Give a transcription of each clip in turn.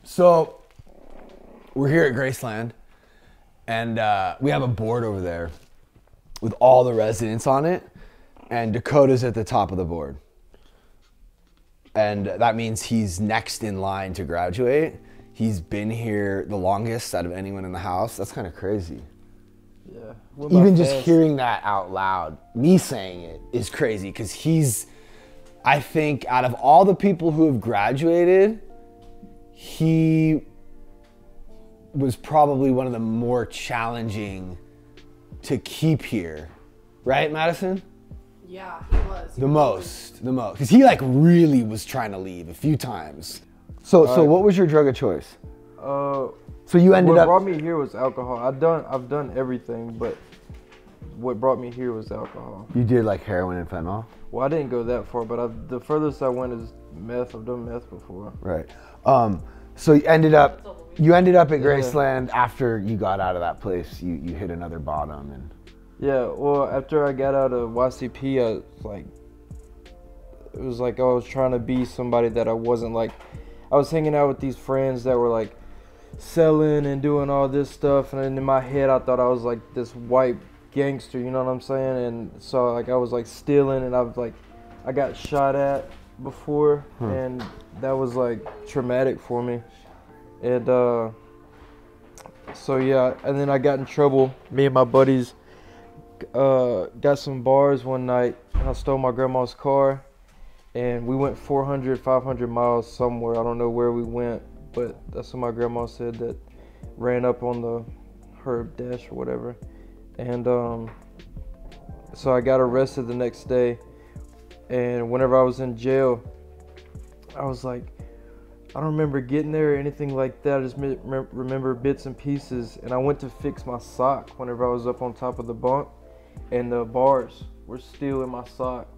So we're here at Graceland, and we have a board over there with all the residents on it, and Dakota's at the top of the board. And that means he's next in line to graduate. He's been here the longest out of anyone in the house. That's kind of crazy. Yeah. Even just hearing that out loud, me saying it is crazy, because he's, I think out of all the people who have graduated, he was probably one of the more challenging to keep here. Right, Madison? Yeah, he was. The most. Because he like really was trying to leave a few times. So what was your drug of choice? So you ended up. What brought me here was alcohol. I've done everything, but what brought me here was alcohol. You did like heroin and fentanyl? Well, I didn't go that far, but the furthest I went is meth. I've done meth before. Right. So you ended up at Graceland after you got out of that place. You hit another bottom and. Yeah. Well, after I got out of YCP, it was like I was trying to be somebody that I wasn't. Like, I was hanging out with these friends that were like selling and doing all this stuff, and in my head I thought I was like this white gangster, you know what I'm saying? And so like I was like stealing, and I got shot at before, and that was like traumatic for me. And so yeah, and then I got in trouble. Me and my buddies got some bars one night, and I stole my grandma's car, and we went 400, 500 miles somewhere. I don't know where we went, but that's what my grandma said, that ran up on the Herb Dash or whatever. And so I got arrested the next day, and whenever I was in jail, I was like, I don't remember getting there or anything like that. I just remember bits and pieces, and I went to fix my sock whenever I was up on top of the bunk, and the bars were still in my sock.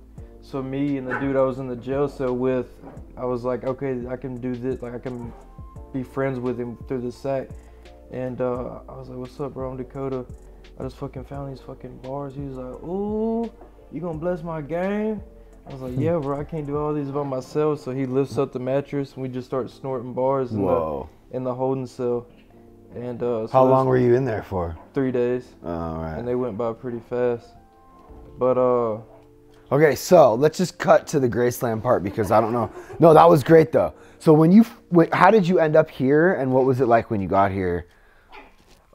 So me and the dude I was in the jail cell with, I was like, okay, I can do this, like I can be friends with him through the sack. And I was like, what's up, bro? I'm Dakota. I just fucking found these fucking bars. He was like, ooh, you gonna bless my game? I was like, yeah, bro, I can't do all these by myself. So he lifts up the mattress, and we just start snorting bars in the holding cell. And so how long were you in there for? 3 days. Oh, all right. And they went by pretty fast. But okay, so let's just cut to the Graceland part, because I don't know. No, that was great though. So how did you end up here, and what was it like when you got here?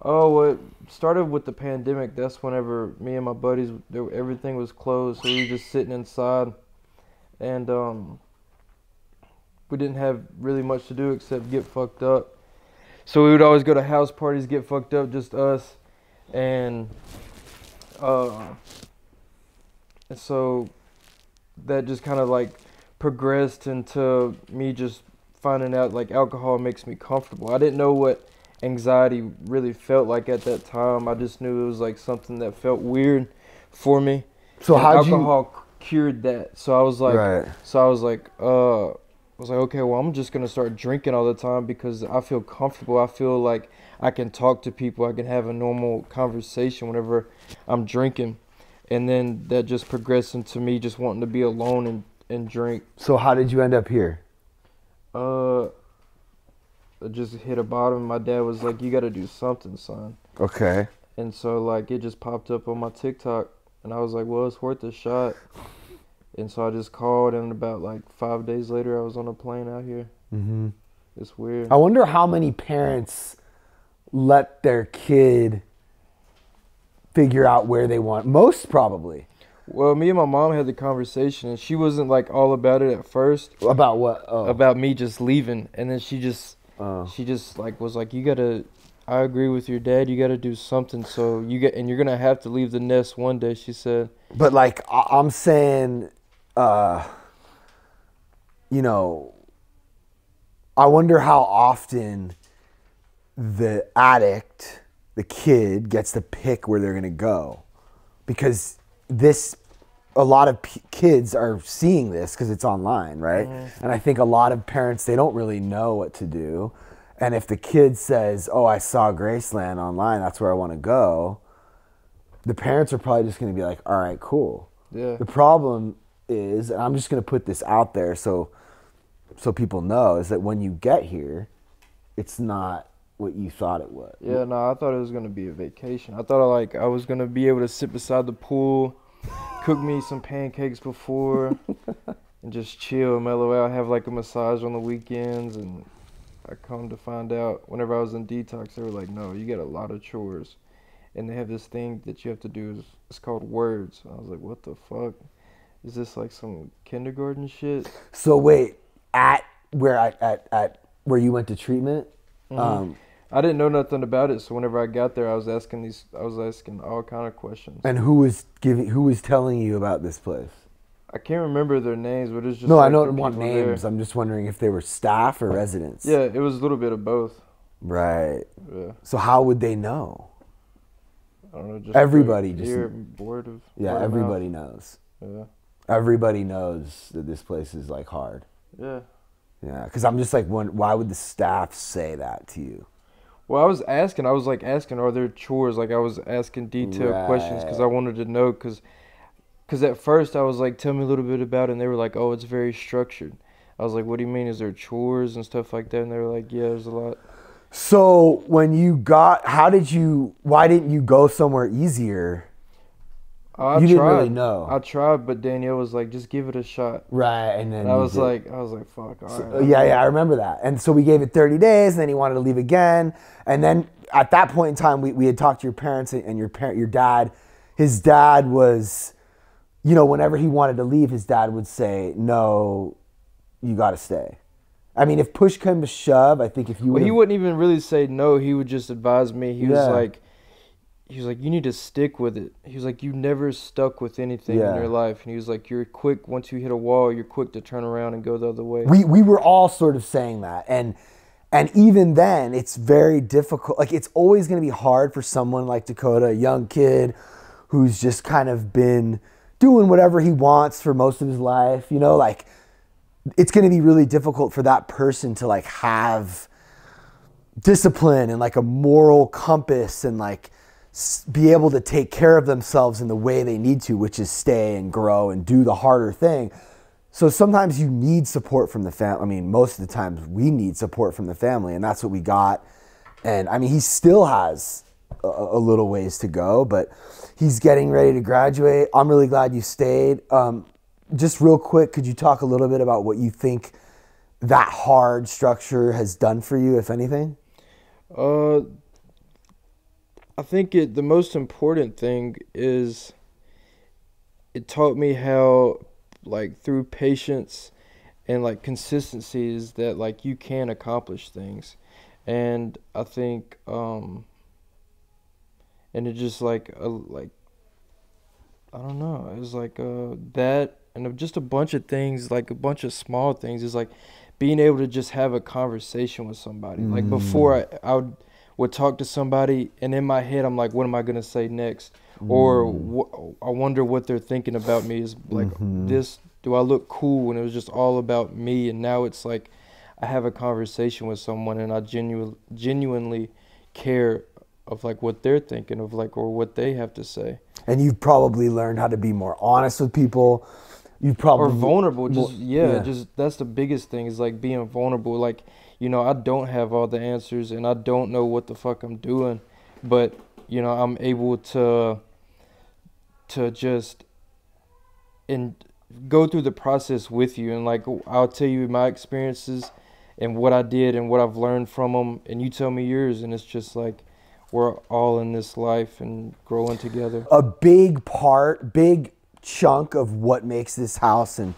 Oh, well, it started with the pandemic. That's whenever me and my buddies, everything was closed, so we were just sitting inside, and we didn't have really much to do except get fucked up. So we would always go to house parties, get fucked up, just us, and so that just kind of like progressed into me just finding out like alcohol makes me comfortable. I didn't know what anxiety really felt like at that time. I just knew it was like something that felt weird for me. So alcohol cured that. So I was like, okay, well, I'm just gonna start drinking all the time because I feel comfortable. I feel like I can talk to people. I can have a normal conversation whenever I'm drinking. And then that just progressed into me just wanting to be alone and drink. So how did you end up here? I just hit a bottom. My dad was like, you got to do something, son. Okay. And so like it just popped up on my TikTok, and I was like, well, it's worth a shot. And so I just called, and about like 5 days later, I was on a plane out here. Mm-hmm. It's weird. I wonder how many parents let their kid figure out where they want. Most probably. Well, me and my mom had the conversation, and she wasn't like all about it at first. About what? Oh. About me just leaving, and then she just like was like, you gotta. I agree with your dad. You gotta do something. So and you're gonna have to leave the nest one day. She said. But like I'm saying, you know, I wonder how often the addict, the kid, gets to pick where they're gonna go, because a lot of kids are seeing this because it's online, right? Mm-hmm. And I think a lot of parents, they don't really know what to do. And if the kid says, oh, I saw Graceland online, that's where I want to go, the parents are probably just going to be like, all right, cool. Yeah. The problem is, and I'm just going to put this out there so people know, is that when you get here, it's not what you thought it was. Yeah, no, I thought it was gonna be a vacation. I thought I was gonna be able to sit beside the pool, cook me some pancakes before, and just chill, mellow out, have like a massage on the weekends. And I come to find out, whenever I was in detox, they were like, "No, you get a lot of chores," and they have this thing that you have to do. It's called words. I was like, "What the fuck? Is this like some kindergarten shit?" So wait, at where you went to treatment, I didn't know nothing about it, so whenever I got there, I was asking all kind of questions. and who was telling you about this place? I can't remember their names, but it's just No, like I the don't want people names. there. I'm just wondering if they were staff or residents. Yeah, it was a little bit of both. Right. Yeah, So how would they know? I don't know. Just Everybody like, just- hear word of Yeah, word of everybody mouth. knows. Yeah, Everybody knows that this place is like hard. yeah. Yeah, because I'm just like, why would the staff say that to you? Well, I was asking, are there chores? Like I was asking detailed questions because I wanted to know. Because at first I was like, tell me a little bit about it, and they were like, oh, it's very structured. I was like, what do you mean? Is there chores and stuff like that? And they were like, yeah, there's a lot. So when you got, why didn't you go somewhere easier? I You didn't tried. really know. I tried, but Danielle was like, just give it a shot. Right, and then And I was like, fuck, all right. yeah, I remember that. And so we gave it 30 days, and then he wanted to leave again. And then at that point in time, we had talked to your parents and your dad. His dad was, whenever he wanted to leave, his dad would say, no, you got to stay. I mean, if push came to shove, I think if you would. Well, he wouldn't even really say no. He would just advise me. He was like, you need to stick with it. He was like, you never stuck with anything in your life. And he was like, you're quick, once you hit a wall, you're quick to turn around and go the other way. We were all sort of saying that. And even then, it's very difficult. Like, it's always going to be hard for someone like Dakota, a young kid who's just kind of been doing whatever he wants for most of his life. Like, it's going to be really difficult for that person to, like, have discipline and, like, a moral compass and, like, be able to take care of themselves in the way they need to, which is stay and grow and do the harder thing. So sometimes you need support from the family. I mean, most of the times we need support from the family, and that's what we got. And I mean, he still has a little ways to go, but he's getting ready to graduate. I'm really glad you stayed. Just real quick, could you talk a little bit about what you think that hard structure has done for you, if anything? I think the most important thing is it taught me how, like, through patience and, like, consistency is that, like, you can accomplish things. And I think, and it just, like, I don't know, it was like that and just a bunch of things, like a bunch of small things, is like being able to just have a conversation with somebody. Like, before I would talk to somebody, and in my head I'm like, what am I gonna say next? Or I wonder what they're thinking about me. Is like, this, do I look cool? And it was just all about me. And now it's like I have a conversation with someone, and I genuinely care of, like, what they're thinking of, like, or what they have to say. And you've probably learned how to be more honest with people. You've probably Or vulnerable. Just that's the biggest thing, is like being vulnerable. Like, I don't have all the answers, and I don't know what the fuck I'm doing, but I'm able to just and go through the process with you, and, like, I'll tell you my experiences and what I did and what I've learned from them, and you tell me yours, and it's just like we're all in this life and growing together. A big chunk of what makes this house and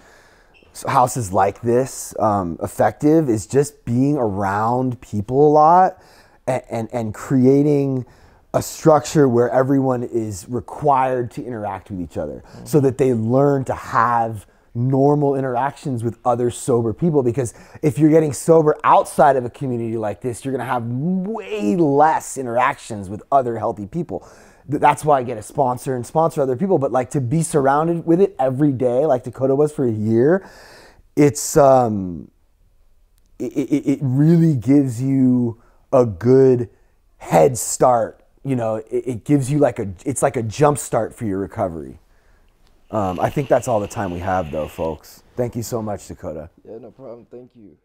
houses like this effective is just being around people a lot and creating a structure where everyone is required to interact with each other, so that they learn to have normal interactions with other sober people. Because if you're getting sober outside of a community like this, you're going to have way less interactions with other healthy people. That's why I get a sponsor and sponsor other people. But, like, to be surrounded with it every day, like Dakota was for a year, it's it really gives you a good head start. It gives you it's like a jump start for your recovery. I think that's all the time we have, though, folks. Thank you so much, Dakota. Yeah, no problem. Thank you.